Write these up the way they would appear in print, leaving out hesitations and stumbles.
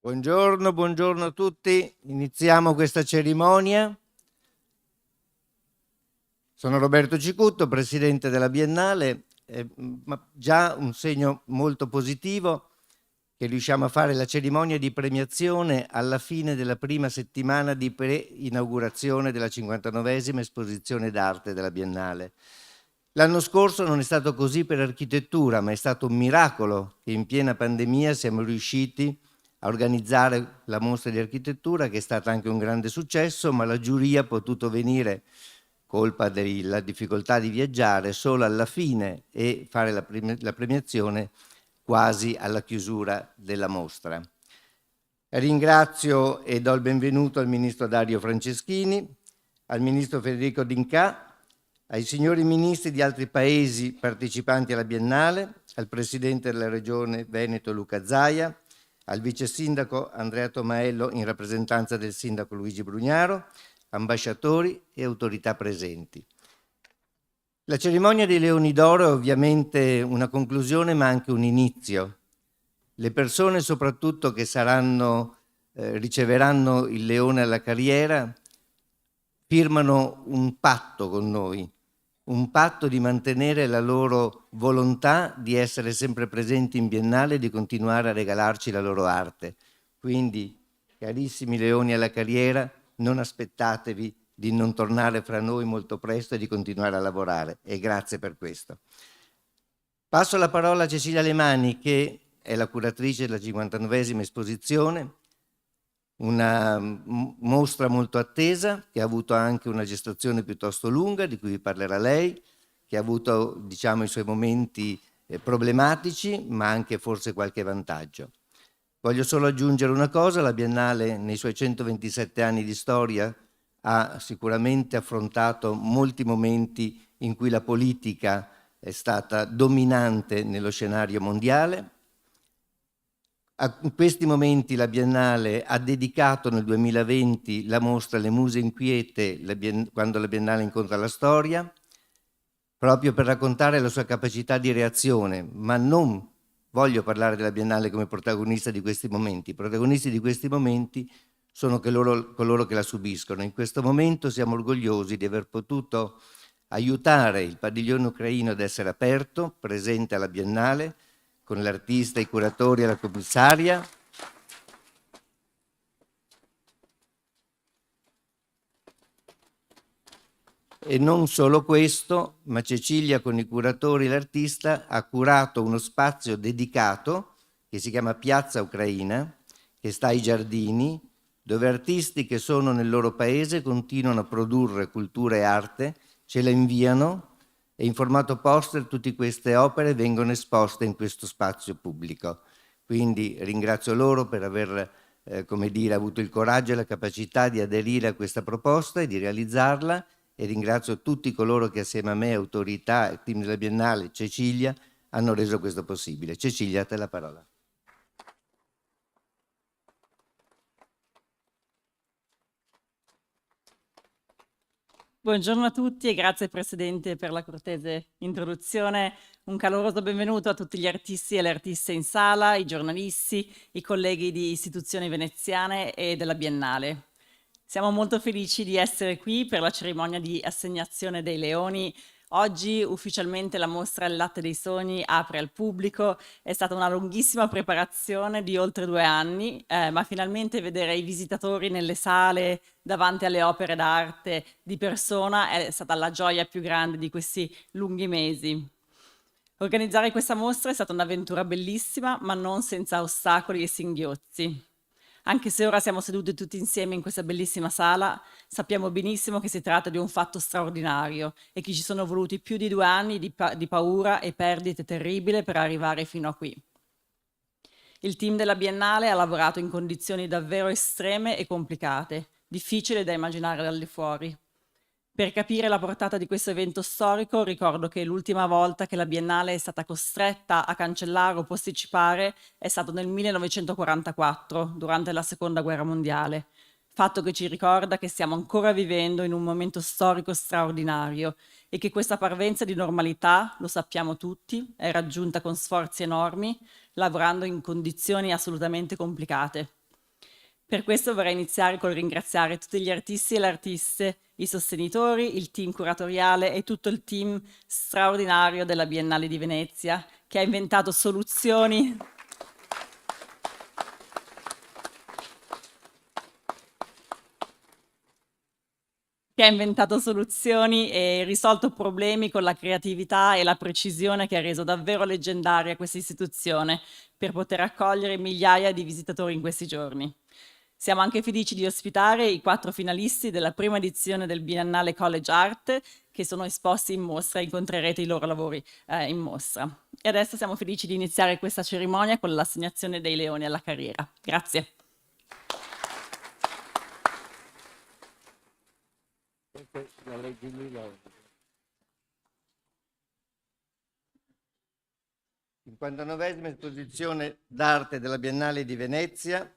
Buongiorno, buongiorno a tutti. Iniziamo questa cerimonia. Sono Roberto Cicutto, Presidente della Biennale, ma già un segno molto positivo che riusciamo a fare la cerimonia di premiazione alla fine della prima settimana di pre-inaugurazione della 59esima Esposizione d'Arte della Biennale. L'anno scorso non è stato così per architettura, ma è stato un miracolo che in piena pandemia siamo riusciti a organizzare la mostra di architettura, che è stata anche un grande successo, ma la giuria ha potuto venire, colpa della difficoltà di viaggiare, solo alla fine e fare la premiazione quasi alla chiusura della mostra. Ringrazio e do il benvenuto al Ministro Dario Franceschini, al Ministro Federico D'Incà, ai signori ministri di altri paesi partecipanti alla Biennale, al Presidente della Regione Veneto Luca Zaia, al Vice Sindaco Andrea Tomaello in rappresentanza del Sindaco Luigi Brugnaro, ambasciatori e autorità presenti. La cerimonia dei Leoni d'Oro è ovviamente una conclusione ma anche un inizio. Le persone soprattutto che riceveranno il Leone alla carriera firmano un patto con noi, un patto di mantenere la loro volontà di essere sempre presenti in Biennale e di continuare a regalarci la loro arte. Quindi, carissimi Leoni alla carriera, non aspettatevi di non tornare fra noi molto presto e di continuare a lavorare, e grazie per questo. Passo la parola a Cecilia Lemani, che è la curatrice della 59esima esposizione, una mostra molto attesa, che ha avuto anche una gestazione piuttosto lunga, di cui vi parlerà lei, che ha avuto, diciamo, i suoi momenti problematici, ma anche forse qualche vantaggio. Voglio solo aggiungere una cosa: la Biennale nei suoi 127 anni di storia ha sicuramente affrontato molti momenti in cui la politica è stata dominante nello scenario mondiale. In questi momenti la Biennale ha dedicato nel 2020 la mostra Le Muse Inquiete, quando la Biennale incontra la storia, proprio per raccontare la sua capacità di reazione, ma non voglio parlare della Biennale come protagonista di questi momenti. I protagonisti di questi momenti sono coloro che la subiscono. In questo momento siamo orgogliosi di aver potuto aiutare il padiglione ucraino ad essere aperto, presente alla Biennale, con l'artista, i curatori e la commissaria. E non solo questo, ma Cecilia con i curatori e l'artista ha curato uno spazio dedicato che si chiama Piazza Ucraina, che sta ai giardini, dove artisti che sono nel loro paese continuano a produrre cultura e arte, ce la inviano e in formato poster tutte queste opere vengono esposte in questo spazio pubblico. Quindi ringrazio loro per aver avuto il coraggio e la capacità di aderire a questa proposta e di realizzarla, e ringrazio tutti coloro che assieme a me, autorità e team della Biennale, Cecilia, hanno reso questo possibile. Cecilia, a te la parola. Buongiorno a tutti e grazie Presidente per la cortese introduzione. Un caloroso benvenuto a tutti gli artisti e le artiste in sala, i giornalisti, i colleghi di istituzioni veneziane e della Biennale. Siamo molto felici di essere qui per la cerimonia di assegnazione dei Leoni. Oggi ufficialmente la mostra Il latte dei sogni apre al pubblico. È stata una lunghissima preparazione di oltre 2 anni, ma finalmente vedere i visitatori nelle sale davanti alle opere d'arte di persona è stata la gioia più grande di questi lunghi mesi. Organizzare questa mostra è stata un'avventura bellissima, ma non senza ostacoli e singhiozzi. Anche se ora siamo seduti tutti insieme in questa bellissima sala, sappiamo benissimo che si tratta di un fatto straordinario e che ci sono voluti più di 2 anni di paura e perdite terribili per arrivare fino a qui. Il team della Biennale ha lavorato in condizioni davvero estreme e complicate, difficili da immaginare dal di fuori. Per capire la portata di questo evento storico, ricordo che l'ultima volta che la Biennale è stata costretta a cancellare o posticipare è stato nel 1944, durante la Seconda Guerra Mondiale, fatto che ci ricorda che stiamo ancora vivendo in un momento storico straordinario e che questa parvenza di normalità, lo sappiamo tutti, è raggiunta con sforzi enormi, lavorando in condizioni assolutamente complicate. Per questo vorrei iniziare col ringraziare tutti gli artisti e le artiste, i sostenitori, il team curatoriale e tutto il team straordinario della Biennale di Venezia, che ha inventato soluzioni e risolto problemi con la creatività e la precisione che ha reso davvero leggendaria questa istituzione per poter accogliere migliaia di visitatori in questi giorni. Siamo anche felici di ospitare i 4 finalisti della prima edizione del Biennale College Art che sono esposti in mostra, incontrerete i loro lavori in mostra. E adesso siamo felici di iniziare questa cerimonia con l'assegnazione dei Leoni alla carriera. Grazie. La legge di 59esima esposizione d'arte della Biennale di Venezia,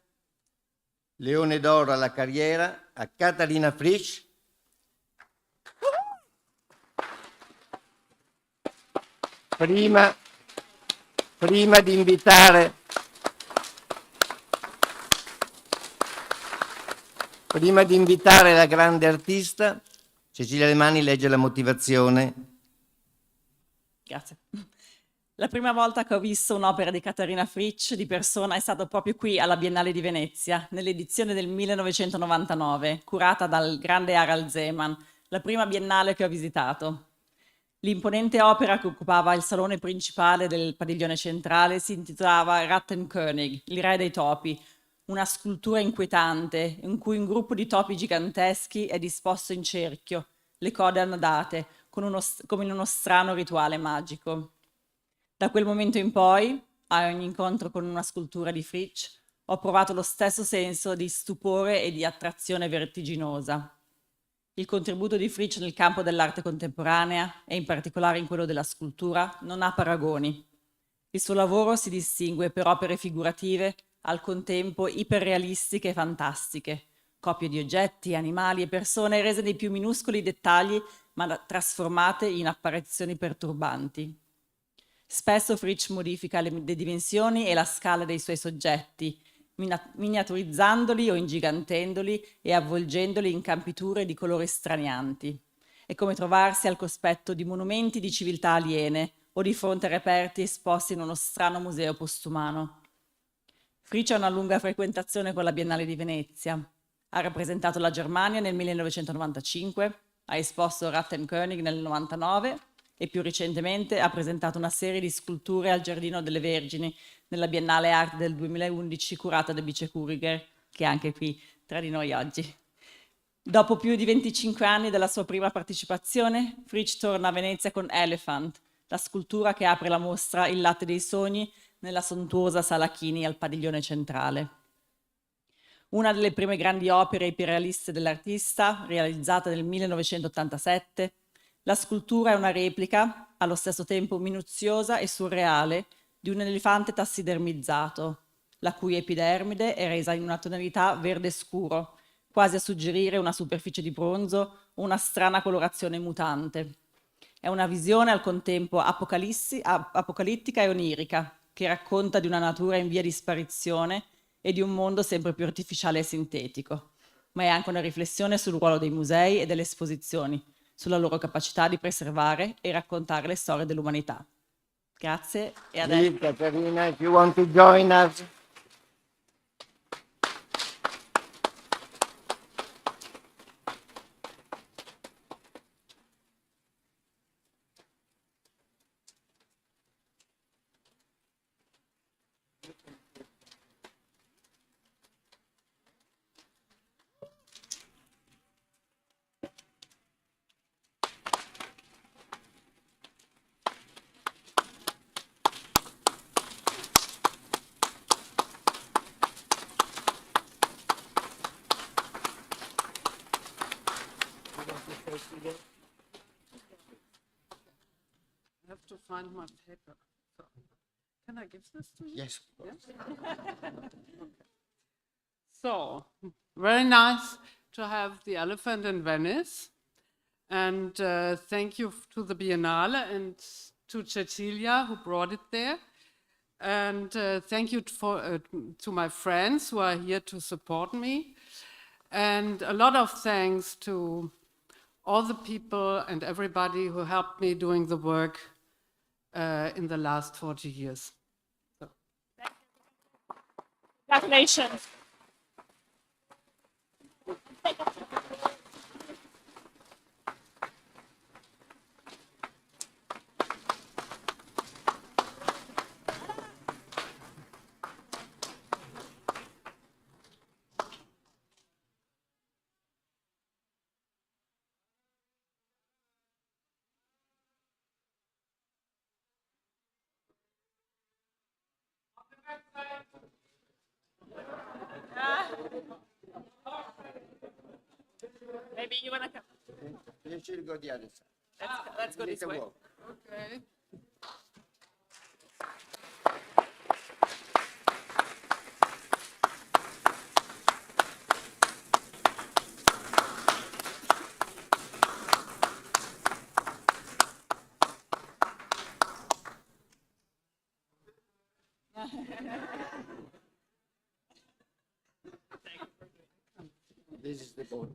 Leone d'oro alla carriera, a Katharina Fritsch. Prima di invitare la grande artista, Cecilia Vicuña legge la motivazione. Grazie. La prima volta che ho visto un'opera di Katharina Fritsch di persona è stato proprio qui alla Biennale di Venezia, nell'edizione del 1999, curata dal grande Harald Zeman, la prima biennale che ho visitato. L'imponente opera che occupava il salone principale del padiglione centrale si intitolava Rattenkönig, il re dei topi, una scultura inquietante in cui un gruppo di topi giganteschi è disposto in cerchio, le code annodate, come in uno strano rituale magico. Da quel momento in poi, a ogni incontro con una scultura di Fritsch, ho provato lo stesso senso di stupore e di attrazione vertiginosa. Il contributo di Fritsch nel campo dell'arte contemporanea, e in particolare in quello della scultura, non ha paragoni. Il suo lavoro si distingue per opere figurative, al contempo iperrealistiche e fantastiche, copie di oggetti, animali e persone rese nei più minuscoli dettagli, ma trasformate in apparizioni perturbanti. Spesso Fritsch modifica le dimensioni e la scala dei suoi soggetti, miniaturizzandoli o ingigantendoli e avvolgendoli in campiture di colori stranianti. È come trovarsi al cospetto di monumenti di civiltà aliene o di fronte a reperti esposti in uno strano museo postumano. Fritsch ha una lunga frequentazione con la Biennale di Venezia. Ha rappresentato la Germania nel 1995, ha esposto Rattenkönig nel 1999 e più recentemente ha presentato una serie di sculture al Giardino delle Vergini nella Biennale Arte del 2011 curata da Bice Kuriger, che è anche qui tra di noi oggi. Dopo più di 25 anni dalla sua prima partecipazione, Fritsch torna a Venezia con Elephant, la scultura che apre la mostra Il latte dei sogni nella sontuosa Sala Chini al padiglione centrale. Una delle prime grandi opere iperrealiste dell'artista, realizzata nel 1987, la scultura è una replica, allo stesso tempo minuziosa e surreale, di un elefante tassidermizzato, la cui epidermide è resa in una tonalità verde scuro, quasi a suggerire una superficie di bronzo o una strana colorazione mutante. È una visione al contempo apocalittica e onirica, che racconta di una natura in via di sparizione e di un mondo sempre più artificiale e sintetico, ma è anche una riflessione sul ruolo dei musei e delle esposizioni, sulla loro capacità di preservare e raccontare le storie dell'umanità. Grazie e adesso... Katharina, if you want to join us. I have to find my paper. So, can I give this to you? Yes. So, very nice to have the elephant in Venice. And thank you to the Biennale and to Cecilia who brought it there. And thank you to my friends who are here to support me. And a lot of thanks to all the people and everybody who helped me doing the work in the last 40 years. So. Congratulations. Maybe you want to come. You should go the other side. Let's go this way. Okay. This is the board.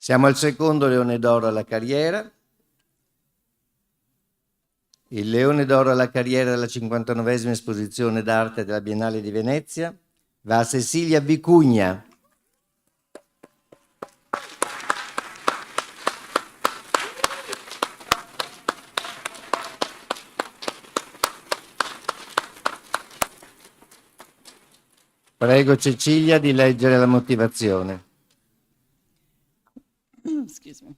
Siamo al secondo Leone d'Oro alla carriera. Il Leone d'Oro alla carriera della 59esima Esposizione d'Arte della Biennale di Venezia va a Cecilia Vicuña. Prego Cecilia di leggere la motivazione. Excuse me.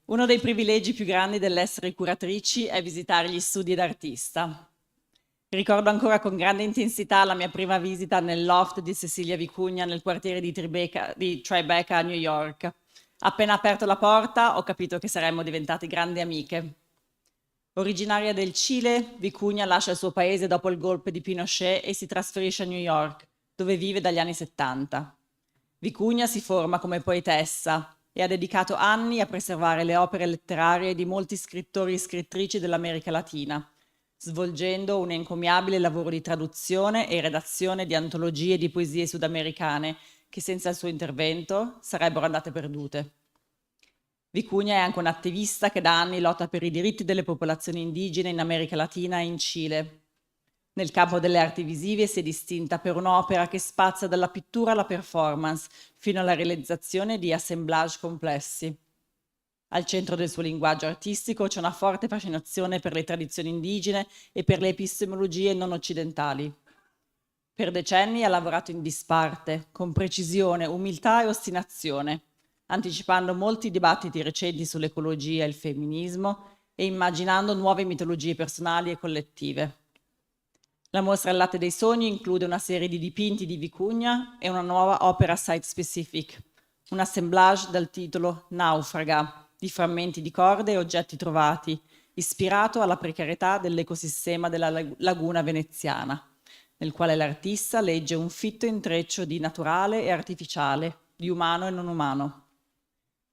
Uno dei privilegi più grandi dell'essere curatrici è visitare gli studi d'artista. Ricordo ancora con grande intensità la mia prima visita nel loft di Cecilia Vicuña nel quartiere di Tribeca a New York. Appena aperto la porta ho capito che saremmo diventate grandi amiche. Originaria del Cile, Vicuña lascia il suo paese dopo il golpe di Pinochet e si trasferisce a New York, dove vive dagli anni 70. Vicuña si forma come poetessa e ha dedicato anni a preservare le opere letterarie di molti scrittori e scrittrici dell'America Latina, svolgendo un encomiabile lavoro di traduzione e redazione di antologie di poesie sudamericane che senza il suo intervento sarebbero andate perdute. Vicuña è anche un'attivista che da anni lotta per i diritti delle popolazioni indigene in America Latina e in Cile. Nel campo delle arti visive si è distinta per un'opera che spazia dalla pittura alla performance, fino alla realizzazione di assemblage complessi. Al centro del suo linguaggio artistico c'è una forte fascinazione per le tradizioni indigene e per le epistemologie non occidentali. Per decenni ha lavorato in disparte, con precisione, umiltà e ostinazione, anticipando molti dibattiti recenti sull'ecologia e il femminismo e immaginando nuove mitologie personali e collettive. La mostra al Latte dei Sogni include una serie di dipinti di Vicuña e una nuova opera site-specific, un assemblage dal titolo Naufraga, di frammenti di corde e oggetti trovati, ispirato alla precarietà dell'ecosistema della laguna veneziana, nel quale l'artista legge un fitto intreccio di naturale e artificiale, di umano e non umano.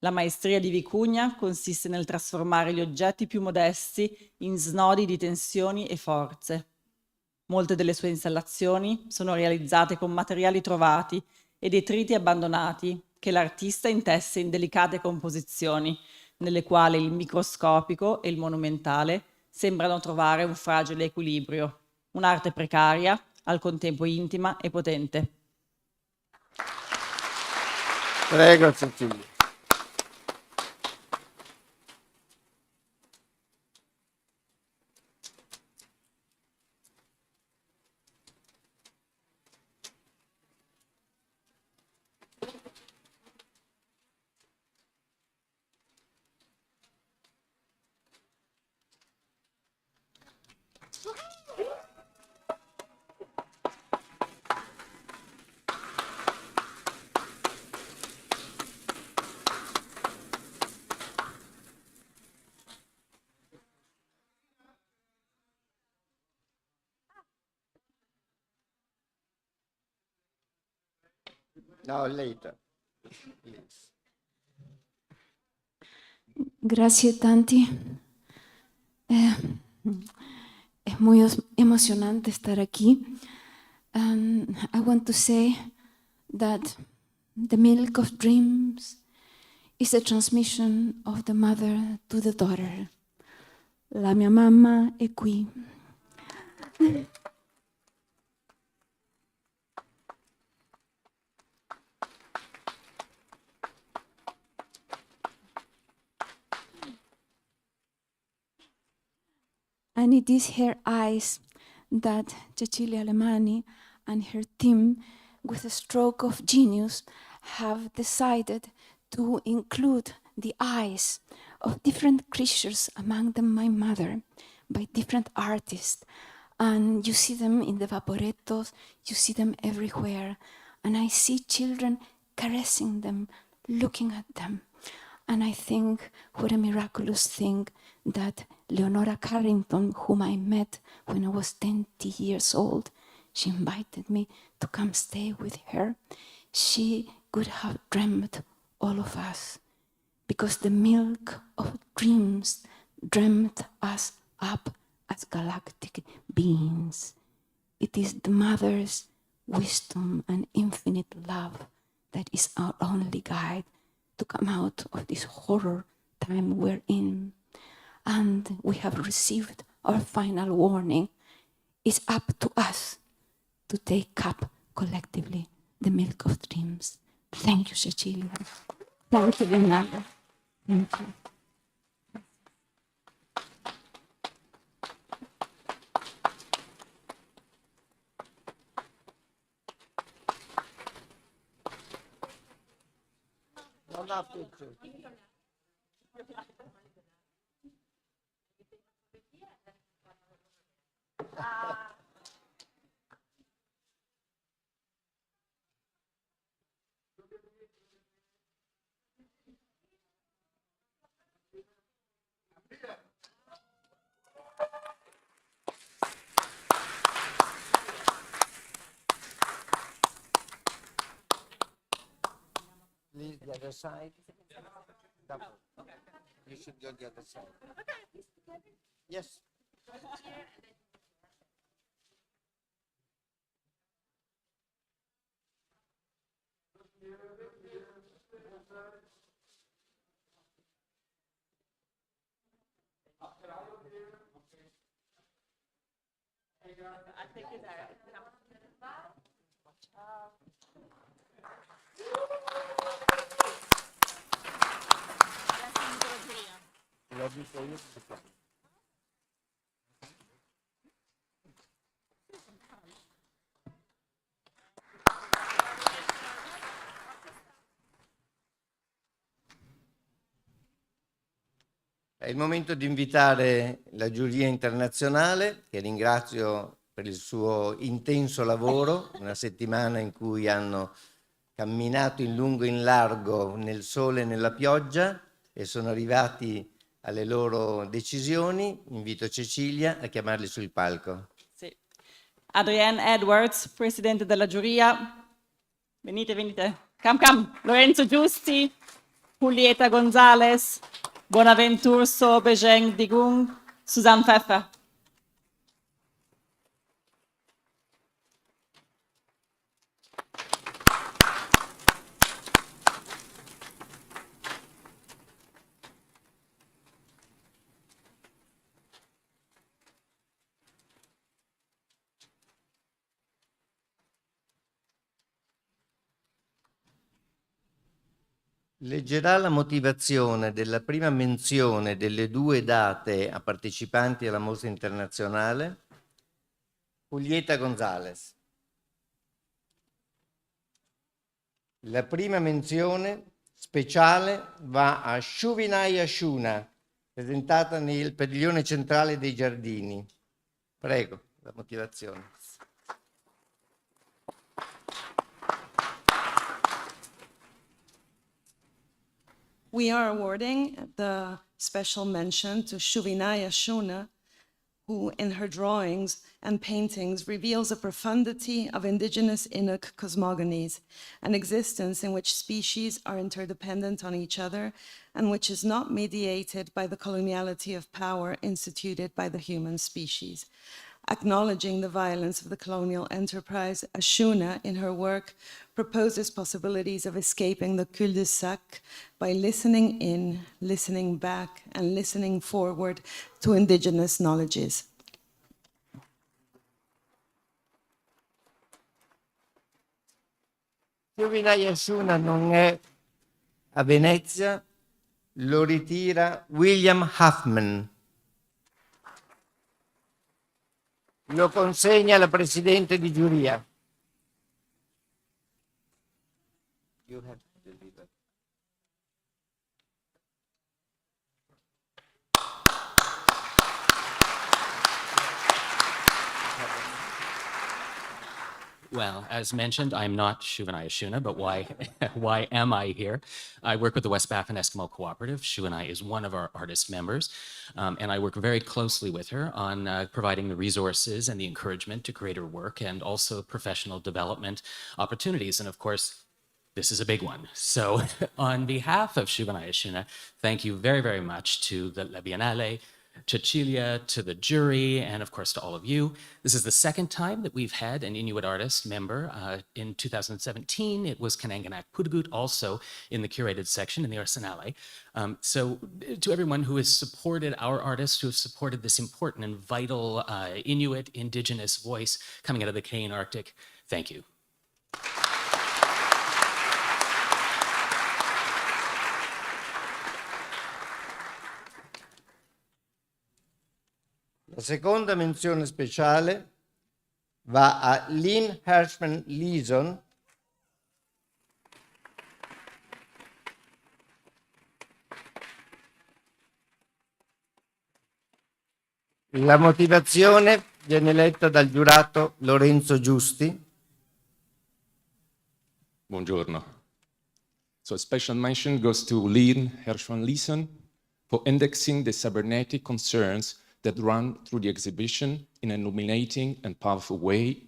La maestria di Vicuña consiste nel trasformare gli oggetti più modesti in snodi di tensioni e forze. Molte delle sue installazioni sono realizzate con materiali trovati e detriti abbandonati che l'artista intesse in delicate composizioni, nelle quali il microscopico e il monumentale sembrano trovare un fragile equilibrio, un'arte precaria, al contempo intima e potente. Prego Cecilia. No, later. Please. Grazie tanti. Es muy emocionante estar aquí. I want to say that the milk of dreams is a transmission of the mother to the daughter. La mia mamma è qui. And it is her eyes that Cecilia Alemani and her team, with a stroke of genius, have decided to include the eyes of different creatures, among them my mother, by different artists. And you see them in the vaporettos, you see them everywhere. And I see children caressing them, looking at them. And I think what a miraculous thing that Leonora Carrington, whom I met when I was 20 years old, she invited me to come stay with her. She could have dreamed all of us, because the milk of dreams dreamed us up as galactic beings. It is the mother's wisdom and infinite love that is our only guide to come out of this horror time we're in. And we have received our final warning. It's up to us to take up collectively the milk of dreams. Thank you, Cecilia. Thank you, Leonardo. Thank you. Non ha picture. Please, the other side. You should go the other side. Yes. È il momento di invitare la Giuria internazionale, che ringrazio per il suo intenso lavoro, una settimana in cui hanno camminato in lungo e in largo nel sole e nella pioggia e sono arrivati alle loro decisioni. Invito Cecilia a chiamarli sul palco. Sì. Adrienne Edwards, Presidente della Giuria. Venite, venite. Come. Lorenzo Giusti, Julieta González, Bonaventure Soh Bejeng Ndikung, Susanne Pfeffer. Leggerà la motivazione della prima menzione delle due date a partecipanti alla mostra internazionale Julieta González. La prima menzione speciale va a Shuvinai Ashuna, presentata nel padiglione centrale dei giardini. Prego, la motivazione. We are awarding the special mention to Shuvinai Ashuna, who in her drawings and paintings reveals a profundity of indigenous Inuk cosmogonies, an existence in which species are interdependent on each other and which is not mediated by the coloniality of power instituted by the human species. Acknowledging the violence of the colonial enterprise, Ashuna, in her work, proposes possibilities of escaping the cul-de-sac by listening in, listening back, and listening forward to indigenous knowledges. Giuria Ashuna non è a Venezia, lo ritira William Huffman. Lo consegna la Presidente di Giuria. You have to deliver. Well, as mentioned, I'm not Shuvenai Ashuna, but why am I here? I work with the West Baffin Eskimo Cooperative. Shuvenai is one of our artist members, and I work very closely with her on providing the resources and the encouragement to create her work and also professional development opportunities. And of course, this is a big one. So on behalf of Shuvenai Ashuna, thank you very, very much to the La Biennale, Cecilia, to the jury, and of course to all of you. This is the second time that we've had an Inuit artist member. In 2017, it was Kananganak Pudagut, also in the curated section in the Arsenale. So to everyone who has supported our artists, who have supported this important and vital Inuit indigenous voice coming out of the Canadian Arctic, thank you. La seconda menzione speciale va a Lynn Hirschman Leeson, la motivazione viene letta dal giurato Lorenzo Giusti. Buongiorno. So a special mention goes to Lynn Hirschman Leeson for indexing the cybernetic concerns that run through the exhibition in an illuminating and powerful way,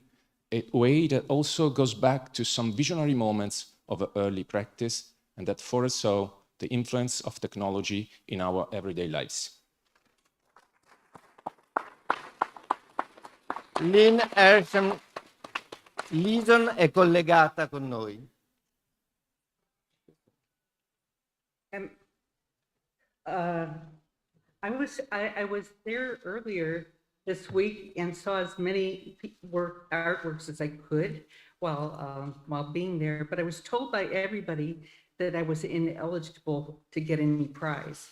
a way that also goes back to some visionary moments of early practice and that foresaw the influence of technology in our everyday lives. Lynn Hirschman Leeson è collegata con noi. I was there earlier this week and saw as many artworks as I could while being there, but I was told by everybody that I was ineligible to get any prize.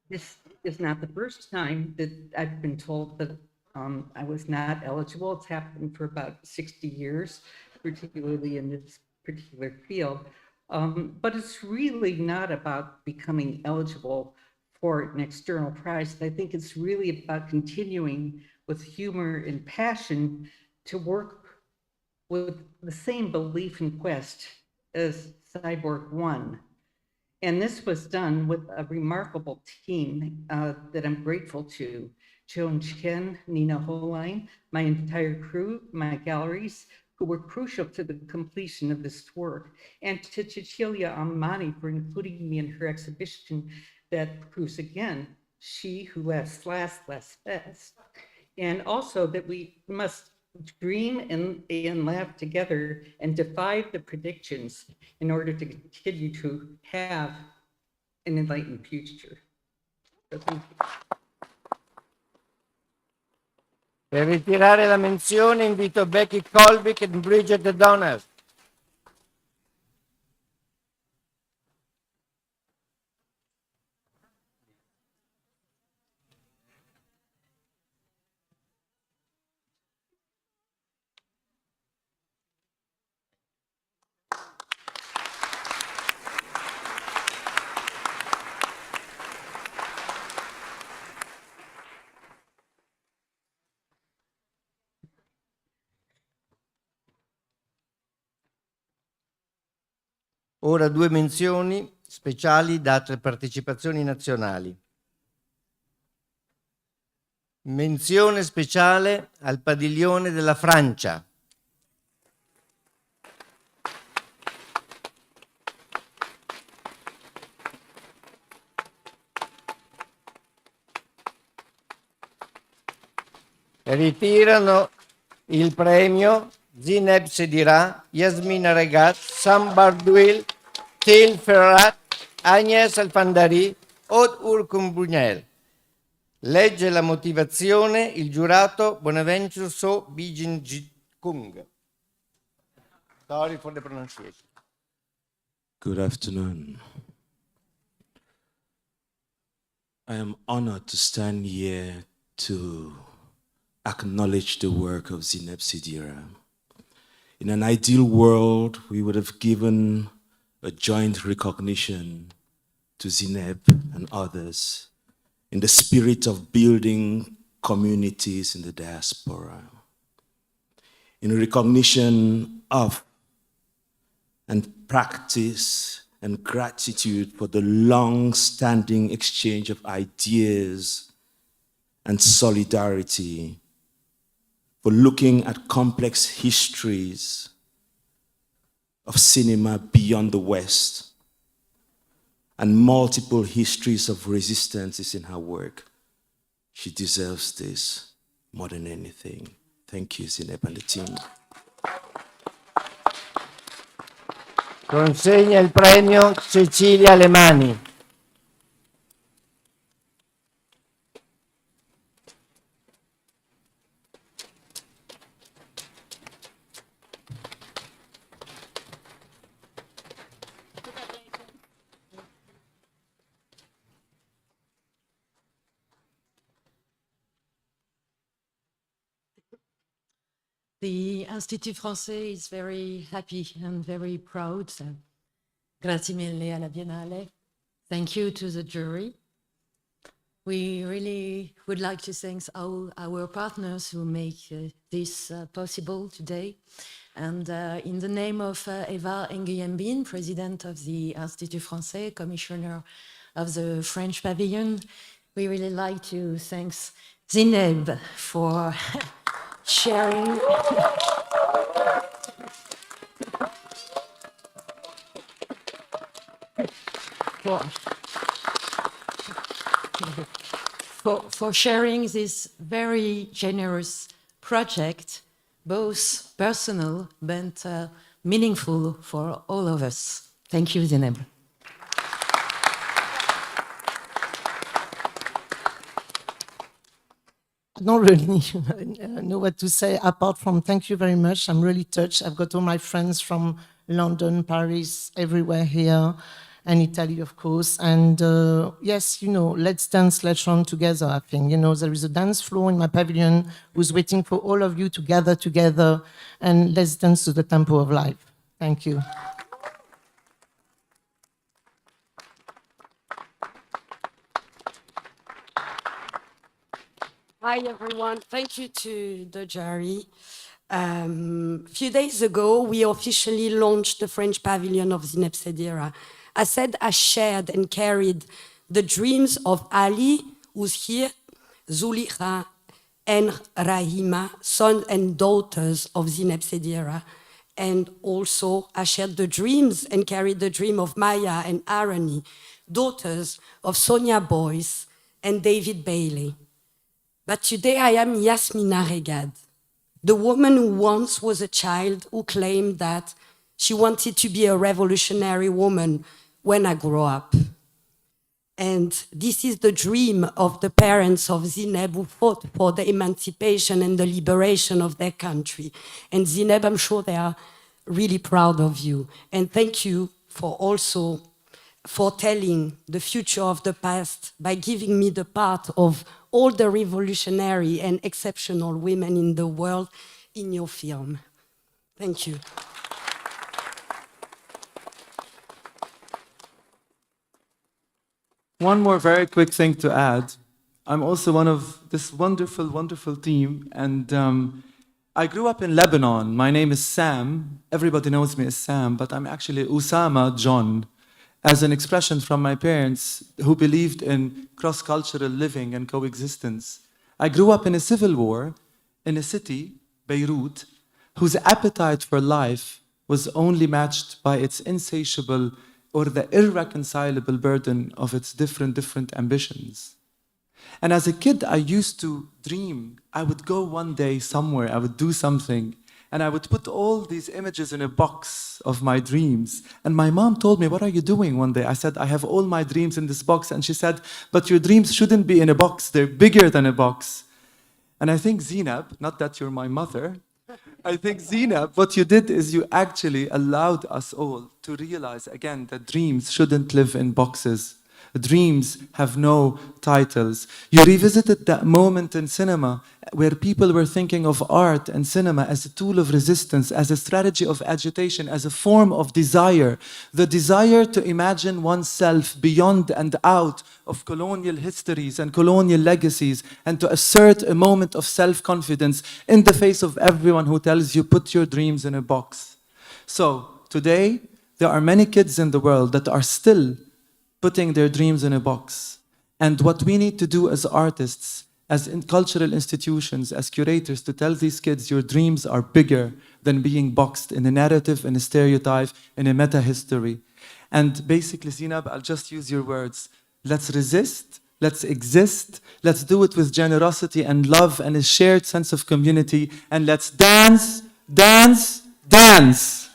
This is not the first time that I've been told that I was not eligible. It's happened for about 60 years, particularly in this particular field. But it's really not about becoming eligible for an external prize. I think it's really about continuing with humor and passion to work with the same belief and quest as Cyborg 1. And this was done with a remarkable team that I'm grateful to. Joan Chen, Nina Holine, my entire crew, my galleries, who were crucial to the completion of this work, and to Cecilia Amani for including me in her exhibition that proves again, she who laughs last, laughs best. And also that we must dream and laugh together and defy the predictions in order to continue to have an enlightened future. So thank you. Per ritirare la menzione invito Becky Colvick e Bridget Donner. Ora due menzioni speciali da altre partecipazioni nazionali. Menzione speciale al padiglione della Francia. Ritirano il premio Zineb Sedira, Yasmina Regat, Sam Bardouil, Til Ferrat, Agnès Alfandari, Aude Urcum Brunel. Legge la motivazione il giurato Bonaventure Soh Bejeng Ndikung. Sorry for the pronunciation. Good afternoon. I am honored to stand here to acknowledge the work of Zineb Sedira. In an ideal world, we would have given a joint recognition to Zineb and others in the spirit of building communities in the diaspora, in recognition of and practice and gratitude for the long-standing exchange of ideas and solidarity, for looking at complex histories of cinema beyond the West and multiple histories of resistances in her work. She deserves this more than anything. Thank you, Zineb and the team. Consegna il premio Cecilia Vicuña. The Institut Français is very happy and very proud. So, grazie mille alla Biennale. Thank you to the jury. We really would like to thank all our partners who make this possible today. And in the name of Eva Nguyen-Bin, President of the Institut Français, Commissioner of the French Pavilion, we really like to thank Zineb for sharing for sharing this very generous project, both personal but meaningful for all of us. Thank you, Zineb. I don't really know what to say apart from thank you very much. I'm really touched. I've got all my friends from London, Paris, everywhere here, and Italy, of course. And yes, you know, let's dance, let's run together, I think. You know, there is a dance floor in my pavilion who's waiting for all of you to gather together, and let's dance to the tempo of life. Thank you. Hi, everyone. Thank you to the jury. A few days ago, we officially launched the French pavilion of Zineb Sedira. I said I shared and carried the dreams of Ali, who's here, Zulikha, and Rahima, sons and daughters of Zineb Sedira. And also, I shared the dreams and carried the dream of Maya and Arani, daughters of Sonia Boyce and David Bailey. But today I am Yasmina Regad, the woman who once was a child who claimed that she wanted to be a revolutionary woman when I grow up. And this is the dream of the parents of Zineb who fought for the emancipation and the liberation of their country. And Zineb, I'm sure they are really proud of you. And thank you for also for telling the future of the past by giving me the part of all the revolutionary and exceptional women in the world in your film. Thank you. One more very quick thing to add. I'm also one of this wonderful, wonderful team, and I grew up in Lebanon. My name is Sam. Everybody knows me as Sam, but I'm actually Usama John, as an expression from my parents who believed in cross-cultural living and coexistence. I grew up in a civil war in a city, Beirut, whose appetite for life was only matched by its insatiable or the irreconcilable burden of its different ambitions. And as a kid, I used to dream. I would go one day somewhere, I would do something, and I would put all these images in a box of my dreams. And my mom told me, "What are you doing?" One day I said, "I have all my dreams in this box." And she said, "But your dreams shouldn't be in a box, they're bigger than a box." And I think Zainab, not that you're my mother, I think Zainab, what you did is you actually allowed us all to realize again that dreams shouldn't live in boxes. Dreams have no titles. You revisited that moment in cinema where people were thinking of art and cinema as a tool of resistance, as a strategy of agitation, as a form of desire. The desire to imagine oneself beyond and out of colonial histories and colonial legacies, and to assert a moment of self-confidence in the face of everyone who tells you, put your dreams in a box. So today, there are many kids in the world that are still putting their dreams in a box. And what we need to do as artists, as in cultural institutions, as curators, to tell these kids your dreams are bigger than being boxed in a narrative, in a stereotype, in a meta-history. And basically, Zainab, I'll just use your words. Let's resist, let's exist, let's do it with generosity and love and a shared sense of community, and let's dance, dance, dance.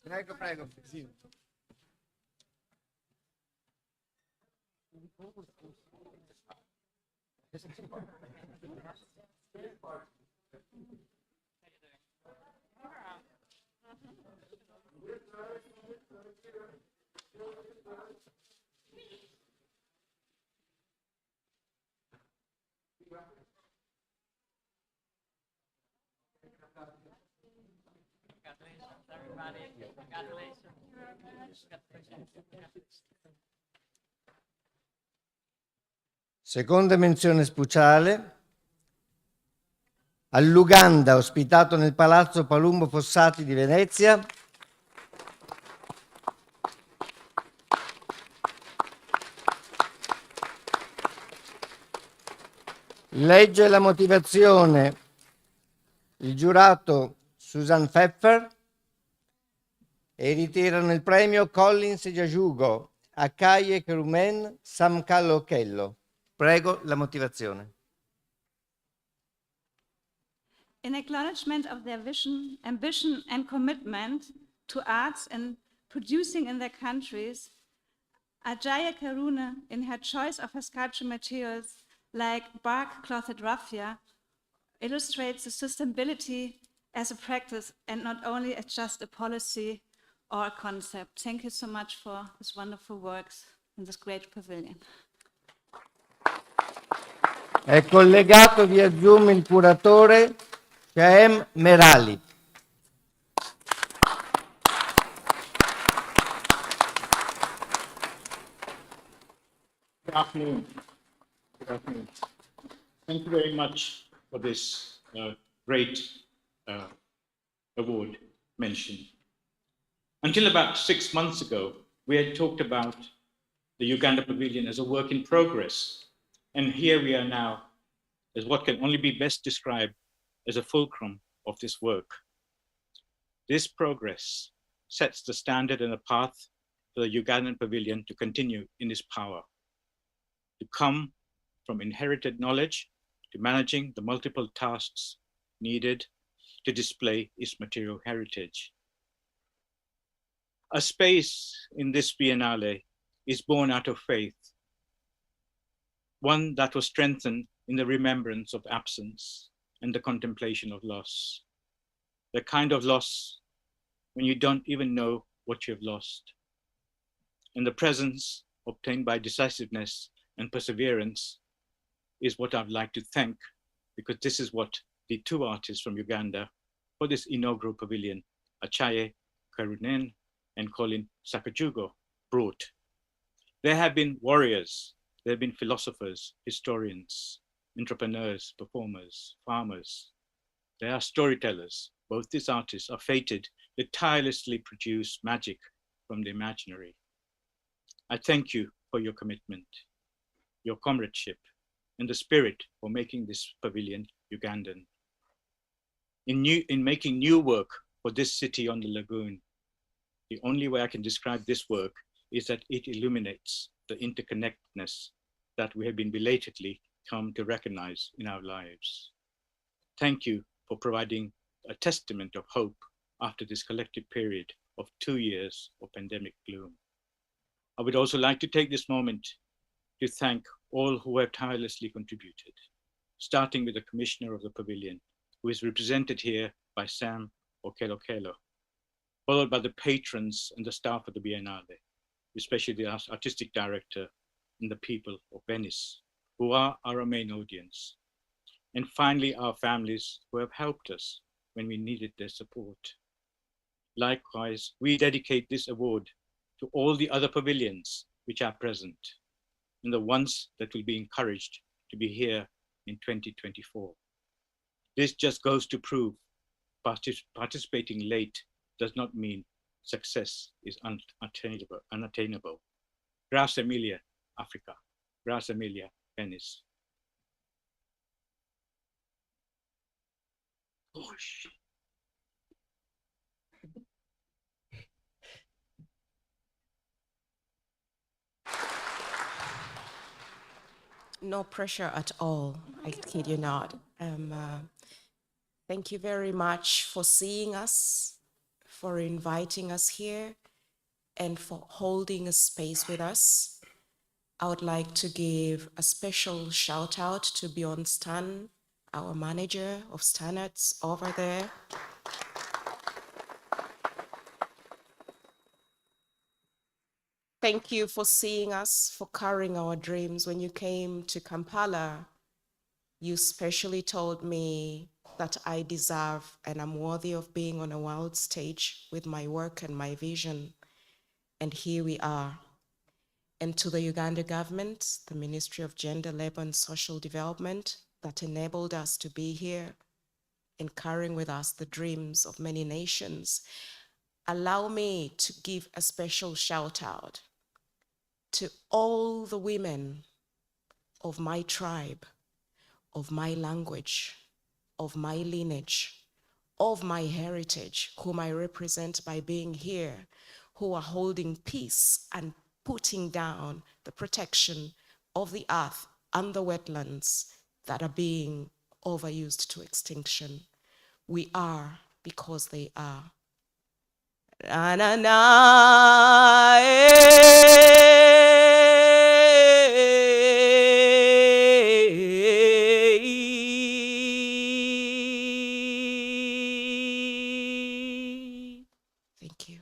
Prego, prego. Sì. Seconda menzione speciale all'Uganda, ospitato nel Palazzo Palumbo Fossati di Venezia. Legge la motivazione il giurato Susanne Pfeffer e ritirano il premio Collins Jajugo, Akaye Kerumen Samkalo Kello. Prego la motivazione. In acknowledgement of their vision, ambition and commitment to arts and producing in their countries, Ajaya Karuna, in her choice of her sculpture materials like bark clothed raffia, illustrates the sustainability as a practice and not only as just a policy or a concept. Thank you so much for these wonderful works in this great pavilion. È collegato via Zoom il curatore Shaem Merali. Good afternoon. Good afternoon. Thank you very much for this great award mention. Until about 6 months ago, we had talked about the Uganda Pavilion as a work in progress. And here we are now as what can only be best described as a fulcrum of this work. This progress sets the standard and the path for the Ugandan Pavilion to continue in its power, to come from inherited knowledge to managing the multiple tasks needed to display its material heritage. A space in this Biennale is born out of faith, one that was strengthened in the remembrance of absence and the contemplation of loss. The kind of loss when you don't even know what you've lost. And the presence obtained by decisiveness and perseverance is what I'd like to thank, because this is what the two artists from Uganda for this inaugural pavilion, Achaye Karunen and Colin Sakajugo, brought. They have been warriors There have been philosophers, historians, entrepreneurs, performers, farmers. There are storytellers. Both these artists are fated to tirelessly produce magic from the imaginary. I thank you for your commitment, your comradeship, and the spirit for making this pavilion Ugandan. In making new work for this city on the lagoon, the only way I can describe this work is that it illuminates the interconnectedness that we have been belatedly come to recognize in our lives. Thank you for providing a testament of hope after this collective period of 2 years of pandemic gloom. I would also like to take this moment to thank all who have tirelessly contributed, starting with the commissioner of the pavilion, who is represented here by Sam Okelokelo, followed by the patrons and the staff of the Biennale, especially the artistic director and the people of Venice, who are our main audience. And finally, our families who have helped us when we needed their support. Likewise, we dedicate this award to all the other pavilions which are present and the ones that will be encouraged to be here in 2024. This just goes to prove participating late does not mean success is unattainable. Grazie mille, Africa. Grazie mille, Venice. Oh, shit. No pressure at all, I kid you not. Thank you very much for seeing us, for inviting us here, and for holding a space with us. I would like to give a special shout out to Bjorn Stan, our manager of standards over there. Thank you for seeing us, for carrying our dreams. When you came to Kampala, you specially told me that I deserve and I'm worthy of being on a world stage with my work and my vision. And here we are. And to the Uganda government, the Ministry of Gender, Labor and Social Development, that enabled us to be here and carrying with us the dreams of many nations. Allow me to give a special shout out to all the women of my tribe, of my language, of my lineage, of my heritage, whom I represent by being here, who are holding peace and putting down the protection of the earth and the wetlands that are being overused to extinction. We are because they are. Na, na, na, Thank you.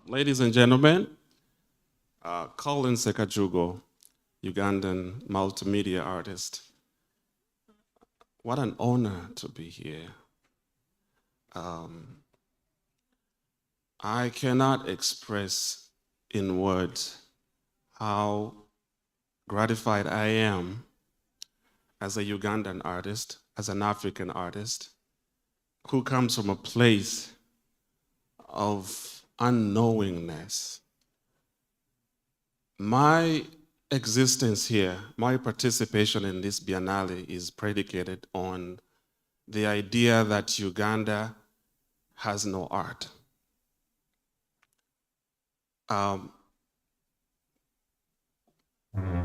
Ladies and gentlemen, Colin Sekajugo, Ugandan multimedia artist. What an honor to be here. I cannot express in words how gratified I am as a Ugandan artist, as an African artist, who comes from a place of unknowingness. My existence here, my participation in this Biennale is predicated on the idea that Uganda has no art.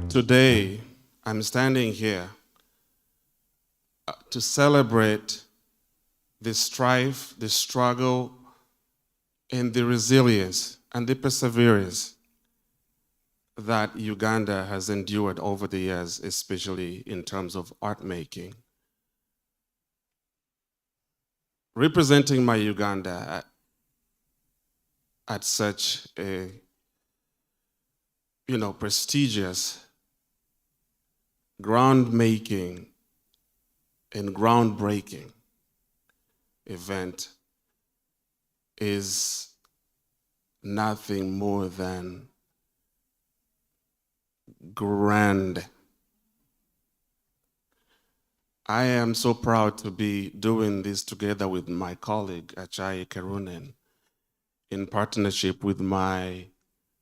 Today, I'm standing here to celebrate the strife, the struggle, and the resilience and the perseverance that Uganda has endured over the years, especially in terms of art making. Representing my Uganda at such a, prestigious, groundmaking and groundbreaking event is nothing more than grand. I am so proud to be doing this together with my colleague, Adrienne Edwards, in partnership with my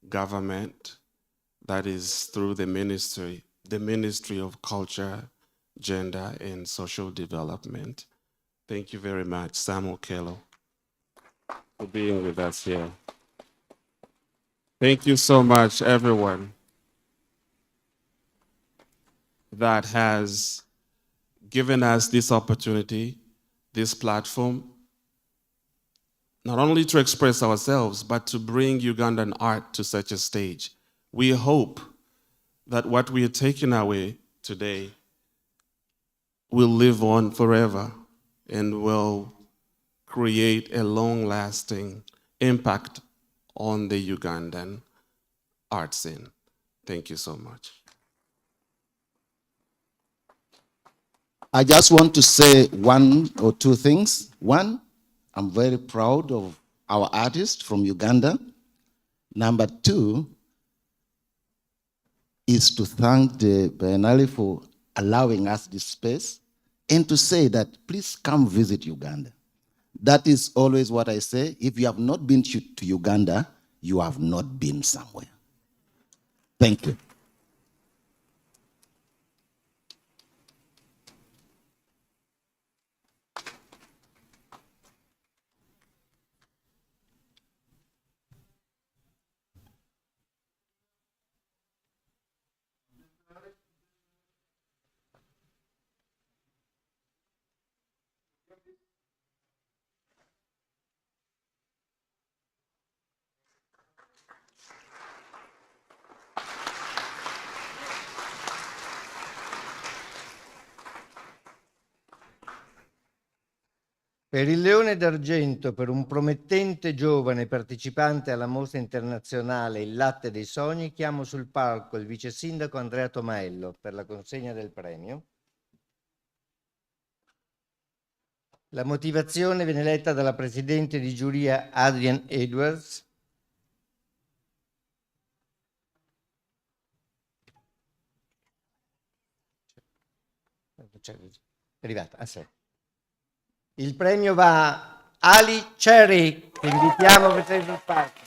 government, that is through the Ministry of Culture, Gender, and Social Development. Thank you very much, Sam Okello, for being with us here. Thank you so much, everyone that has given us this opportunity, this platform, not only to express ourselves, but to bring Ugandan art to such a stage. We hope that what we are taking away today will live on forever and will create a long-lasting impact on the Ugandan art scene. Thank you so much. I just want to say one or two things. One, I'm very proud of our artist from Uganda. Number two is to thank the Biennale for allowing us this space and to say that please come visit Uganda. That is always what I say. If you have not been to Uganda, you have not been somewhere. Thank you. Per il Leone d'Argento per un promettente giovane partecipante alla mostra internazionale Il latte dei sogni, chiamo sul palco il vice sindaco Andrea Tomaello per la consegna del premio. La motivazione viene letta dalla Presidente di Giuria Adrienne Edwards. È arrivata a sé. Il premio va a Ali Cherry, che invitiamo a vedere sul palco.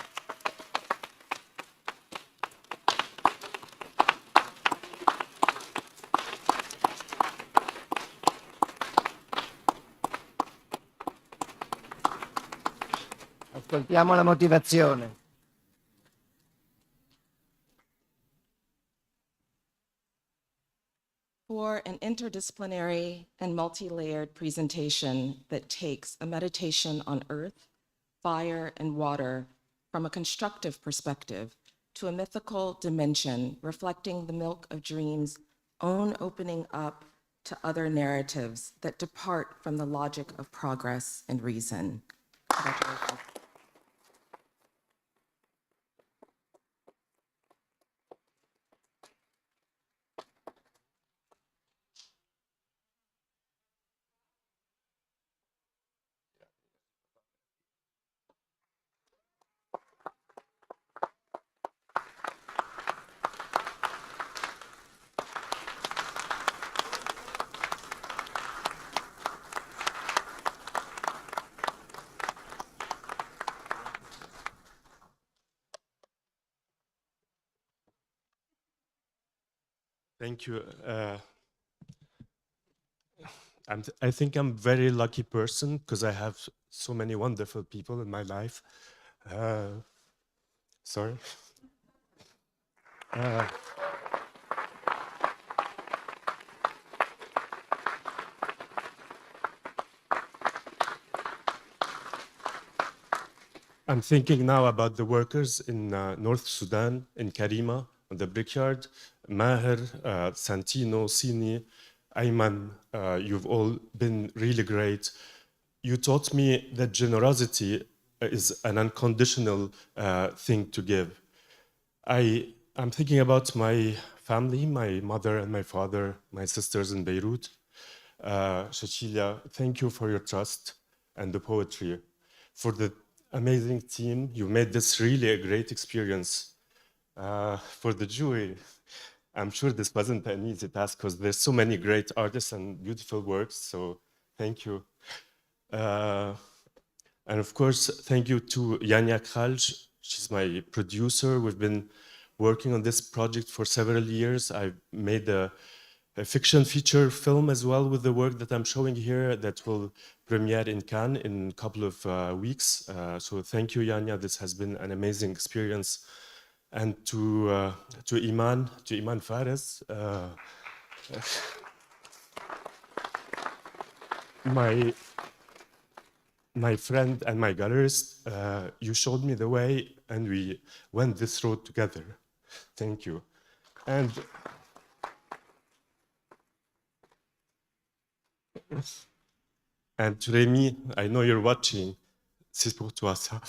Ascoltiamo la motivazione. For an interdisciplinary and multi-layered presentation that takes a meditation on earth, fire, and water from a constructive perspective to a mythical dimension reflecting the milk of dreams' own opening up to other narratives that depart from the logic of progress and reason. Congratulations. Thank you. I think I'm a very lucky person because I have so many wonderful people in my life. Sorry. I'm thinking now about the workers in North Sudan, in Karima, on the Brickyard. Maher, Santino, Sini, Ayman, you've all been really great. You taught me that generosity is an unconditional thing to give. I'm thinking about my family, my mother and my father, my sisters in Beirut. Cecilia, thank you for your trust and the poetry. For the amazing team, you made this really a great experience. For the jury, I'm sure this wasn't an easy task because there's so many great artists and beautiful works, so thank you. And of course, thank you to Yanya Khalj. She's my producer. We've been working on this project for several years. I've made a fiction feature film as well with the work that I'm showing here that will premiere in Cannes in a couple of weeks. So thank you, Yanya. This has been an amazing experience. And to Iman Fares, my friend and my gallerist, you showed me the way and we went this road together. Thank you. And to Rémi, I know you're watching. C'est pour toi ça.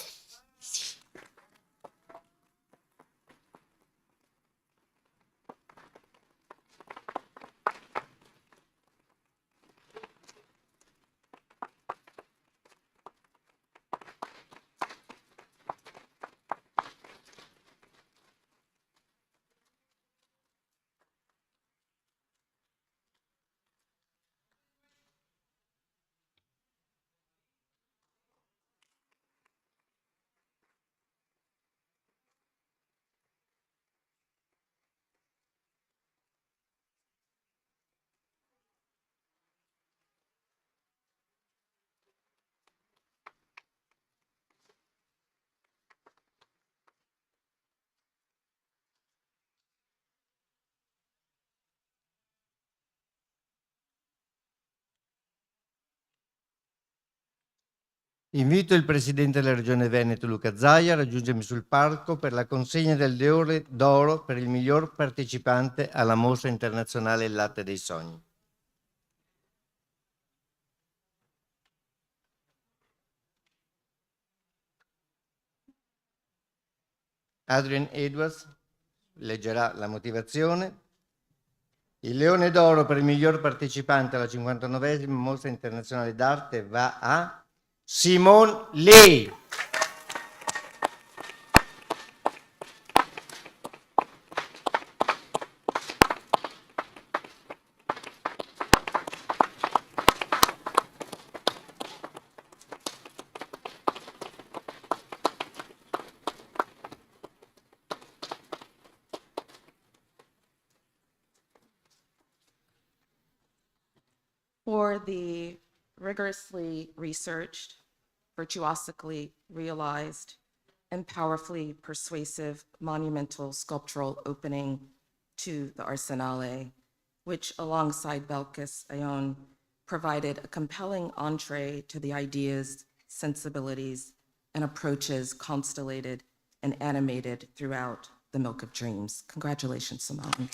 Invito il Presidente della Regione Veneto, Luca Zaia, a raggiungermi sul palco per la consegna del Leone d'Oro per il miglior partecipante alla mostra internazionale Il latte dei sogni. Adrienne Edwards leggerà la motivazione. Il Leone d'Oro per il miglior partecipante alla 59esima mostra internazionale d'arte va a Simone Lee. For the rigorously researched, virtuosically realized, and powerfully persuasive monumental sculptural opening to the Arsenale, which alongside Belkis Ayon provided a compelling entree to the ideas, sensibilities, and approaches constellated and animated throughout the Milk of Dreams. Congratulations, Simone.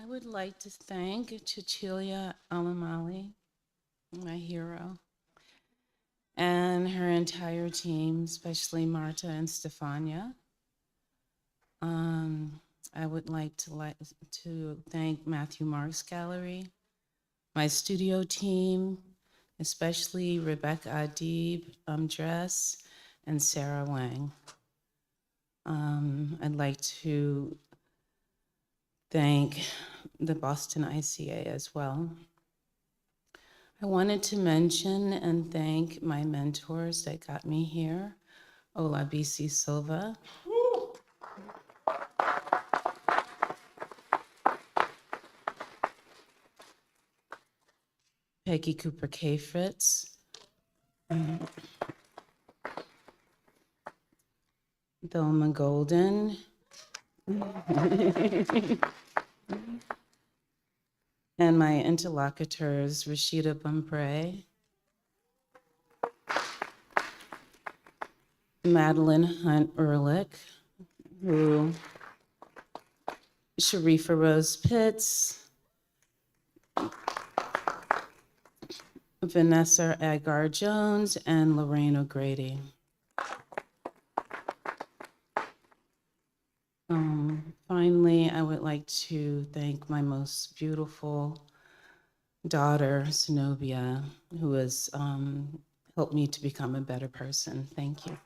I would like to thank Cecilia Alamali, my hero, and her entire team, especially Marta and Stefania. I would like to thank Matthew Marks Gallery, my studio team, especially Rebecca Adib, Dress, and Sarah Wang. I'd like to thank the Boston ICA as well. I wanted to mention and thank my mentors that got me here, Olabisi Silva, Peggy Cooper K. Fritz, Thelma Golden, and my interlocutors, Rashida Bumpre, Madeline Hunt Ehrlich, Sharifa Rose Pitts, Vanessa Agar Jones, and Lorraine O'Grady. Finally, I would like to thank my most beautiful daughter, Zenobia, who has helped me to become a better person. Thank you.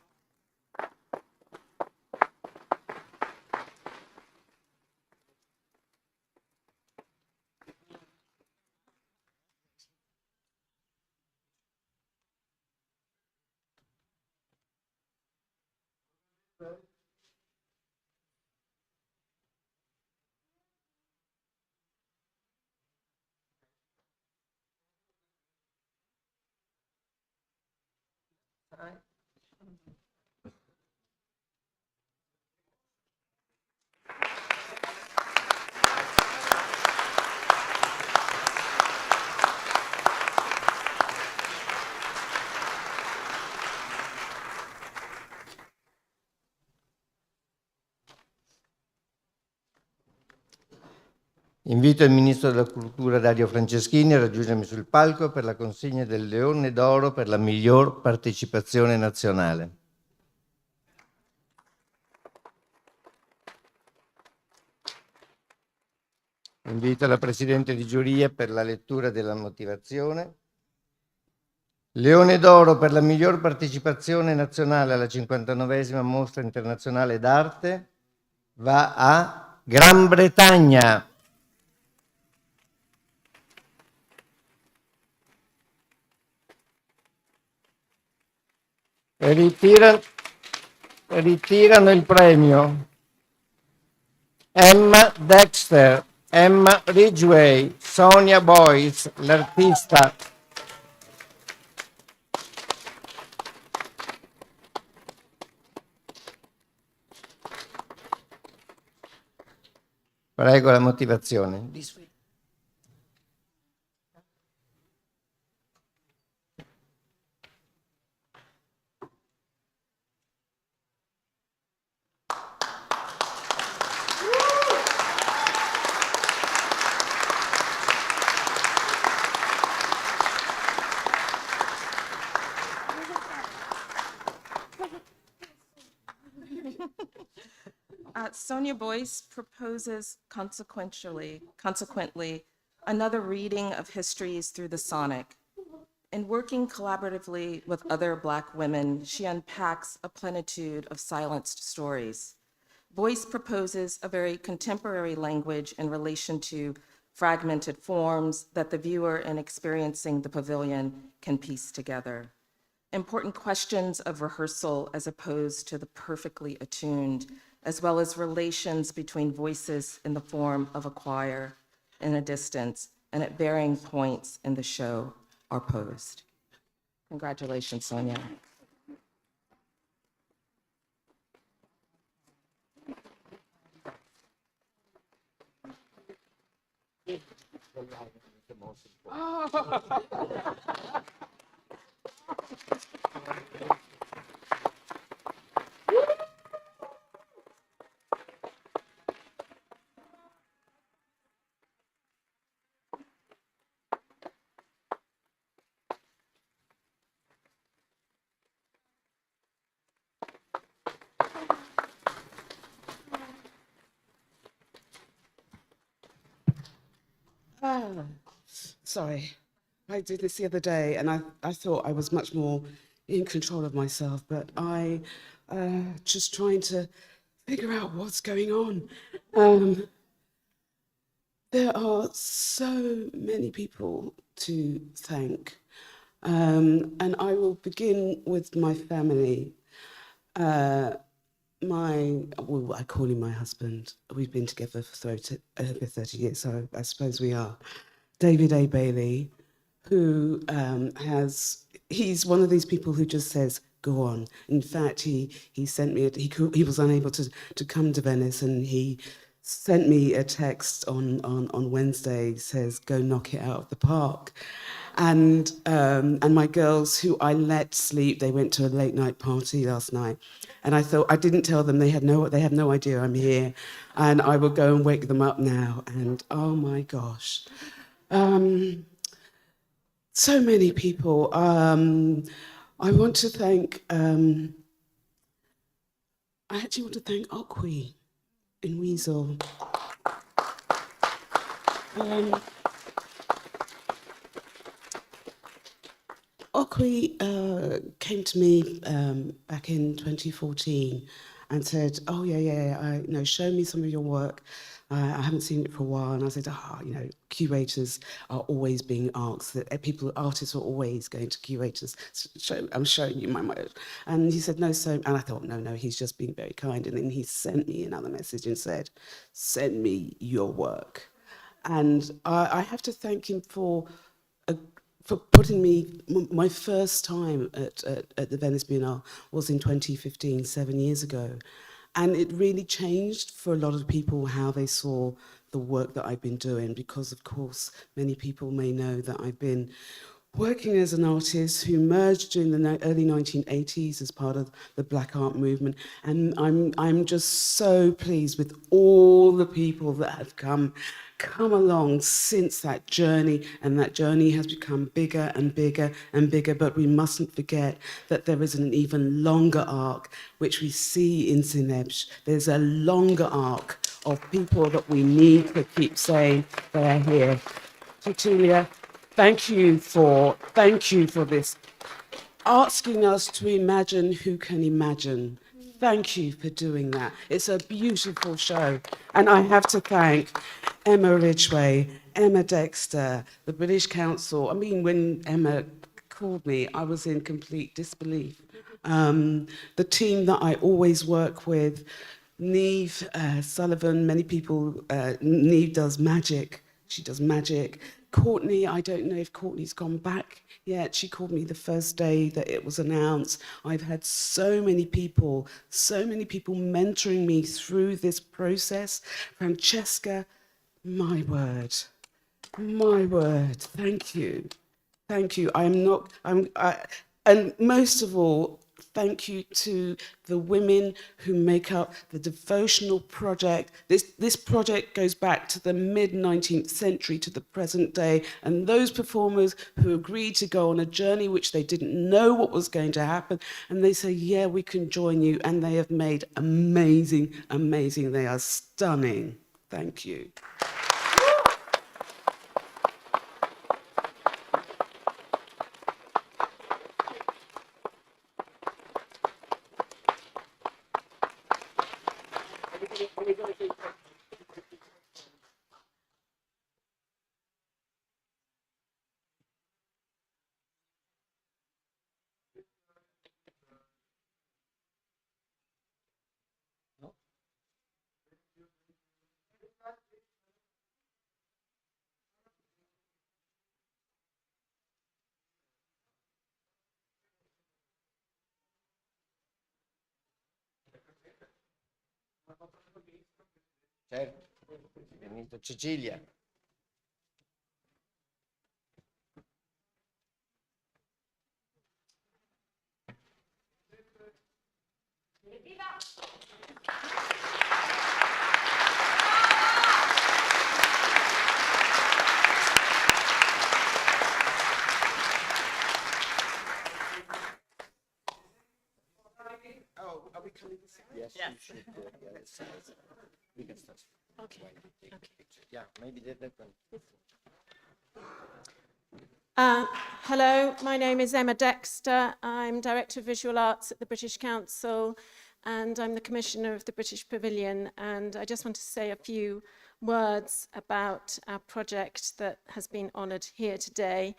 Invito il Ministro della Cultura Dario Franceschini a raggiungermi sul palco per la consegna del Leone d'Oro per la miglior partecipazione nazionale. Invito la Presidente di Giuria per la lettura della motivazione. Leone d'Oro per la miglior partecipazione nazionale alla 59esima Mostra Internazionale d'Arte va a Gran Bretagna. Ritirano il premio Emma Dexter, Emma Ridgway, Sonia Boyce, l'artista. Prego la motivazione. Sonia Boyce proposes consequently, another reading of histories through the sonic. In working collaboratively with other Black women, she unpacks a plenitude of silenced stories. Boyce proposes a very contemporary language in relation to fragmented forms that the viewer in experiencing the pavilion can piece together. Important questions of rehearsal as opposed to the perfectly attuned, as well as relations between voices in the form of a choir in a distance and at varying points in the show are posed. Congratulations, Sonia. Sorry, I did this the other day and I thought I was much more in control of myself, but I just trying to figure out what's going on. There are so many people to thank. And I will begin with my family. I call him my husband. We've been together for over 30 years, so I suppose we are. David A. Bailey, who he's one of these people who just says, go on. In fact, he sent me, he was unable to come to Venice, and he sent me a text on Wednesday, says, go knock it out of the park. And my girls, who I let sleep, they went to a late night party last night. And I thought, I didn't tell them, they have no idea I'm here. And I will go and wake them up now. And oh my gosh. So many people. I want to thank, I actually want to thank Okwi in Weasel. Okwi came to me back in 2014 and said, oh yeah, show me some of your work. I haven't seen it for a while. And I said, curators are always being asked, that artists are always going to curators. I'm showing you my work. And he said, no, so, and I thought, no, he's just being very kind. And then he sent me another message and said, send me your work. And I have to thank him for putting me, my first time at the Venice Biennale was in 2015, 7 years ago. And it really changed for a lot of people how they saw the work that I've been doing, because of course, many people may know that I've been working as an artist who emerged during the early 1980s as part of the Black Art movement. And I'm just so pleased with all the people that have come along since that journey, and that journey has become bigger and bigger and bigger. But we mustn't forget that there is an even longer arc, which we see in Zinebsh. There's a longer arc of people that we need to keep saying they are here. Cecilia, thank you for this, asking us to imagine who can imagine. Thank you for doing that. It's a beautiful show. And I have to thank Emma Ridgway, Emma Dexter, the British Council. I mean, when Emma called me, I was in complete disbelief. The team that I always work with, Neve Sullivan, many people, Neve does magic. She does magic. Courtney, I don't know if Courtney's gone back yet. She called me the first day that it was announced. I've had so many people mentoring me through this process. Francesca, my word, thank you. And most of all, thank you to the women who make up the devotional project. This project goes back to the mid-19th century to the present day, and those performers who agreed to go on a journey which they didn't know what was going to happen, and they say, yeah, we can join you, and they have made amazing. They are stunning. Thank you. Certo, benito. Cecilia. Oh, are we coming to see? Yes. We can start. Okay. Yeah, maybe that one. Hello, my name is Emma Dexter. I'm Director of Visual Arts at the British Council, and I'm the Commissioner of the British Pavilion. And I just want to say a few words about our project that has been honoured here today.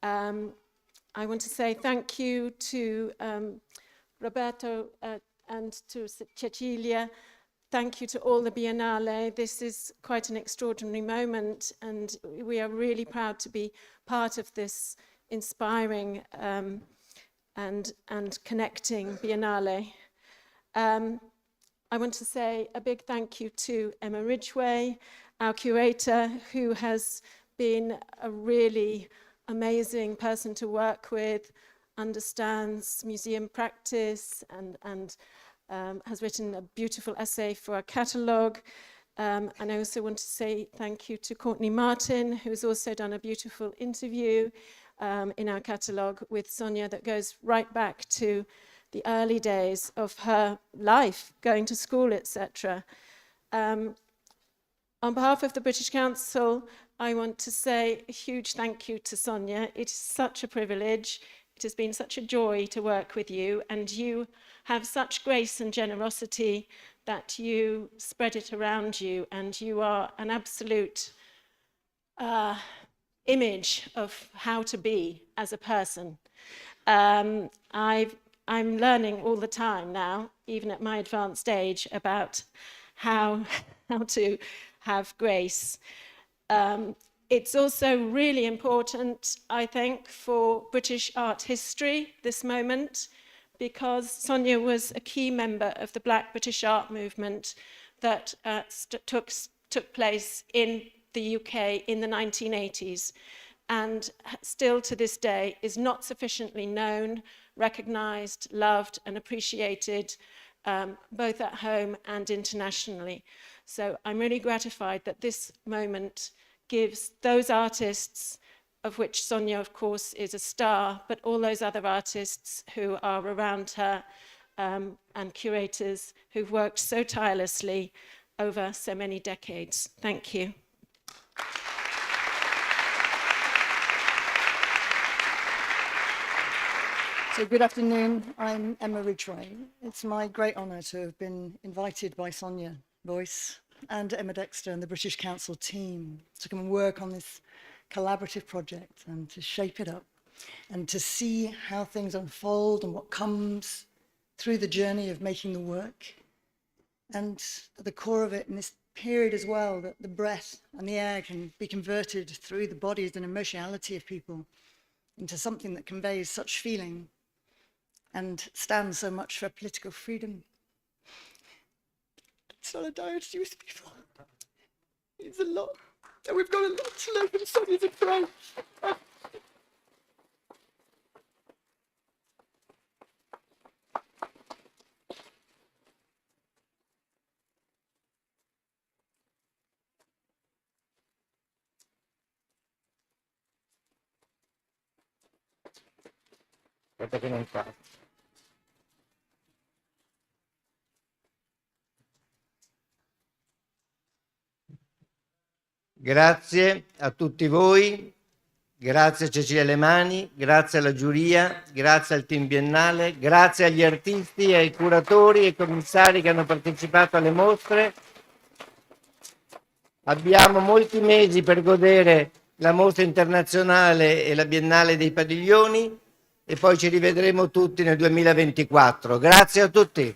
I want to say thank you to Roberto and to Cecilia. Thank you to all the Biennale. This is quite an extraordinary moment, and we are really proud to be part of this inspiring and connecting Biennale. I want to say a big thank you to Emma Ridgway, our curator, who has been a really amazing person to work with, understands museum practice, and has written a beautiful essay for our catalogue. And I also want to say thank you to Courtney Martin, who's also done a beautiful interview in our catalogue with Sonia that goes right back to the early days of her life, going to school, etc. On behalf of the British Council, I want to say a huge thank you to Sonia. It is such a privilege. It has been such a joy to work with you, and you have such grace and generosity that you spread it around you, and you are an absolute image of how to be as a person. I'm learning all the time now, even at my advanced age, about how to have grace. It's also really important, I think, for British art history, this moment, because Sonia was a key member of the Black British art movement that took place in the UK in the 1980s, and still to this day is not sufficiently known, recognised, loved and appreciated, both at home and internationally. So I'm really gratified that this moment gives those artists, of which Sonia, of course, is a star, but all those other artists who are around her and curators who've worked so tirelessly over so many decades. Thank you. So good afternoon, I'm Emma Ridgway. It's my great honour to have been invited by Sonia Boyce and Emma Dexter and the British Council team to come and work on this collaborative project and to shape it up and to see how things unfold and what comes through the journey of making the work. And at the core of it in this period as well, that the breath and the air can be converted through the bodies and emotionality of people into something that conveys such feeling and stands so much for political freedom. Solidarity with people. It's a lot. And we've got a lot to learn from Sonia's approach. Grazie a tutti voi, grazie a Cecilia Lemani, grazie alla giuria, grazie al team biennale, grazie agli artisti, ai curatori e ai commissari che hanno partecipato alle mostre. Abbiamo molti mesi per godere la mostra internazionale e la Biennale dei Padiglioni e poi ci rivedremo tutti nel 2024. Grazie a tutti.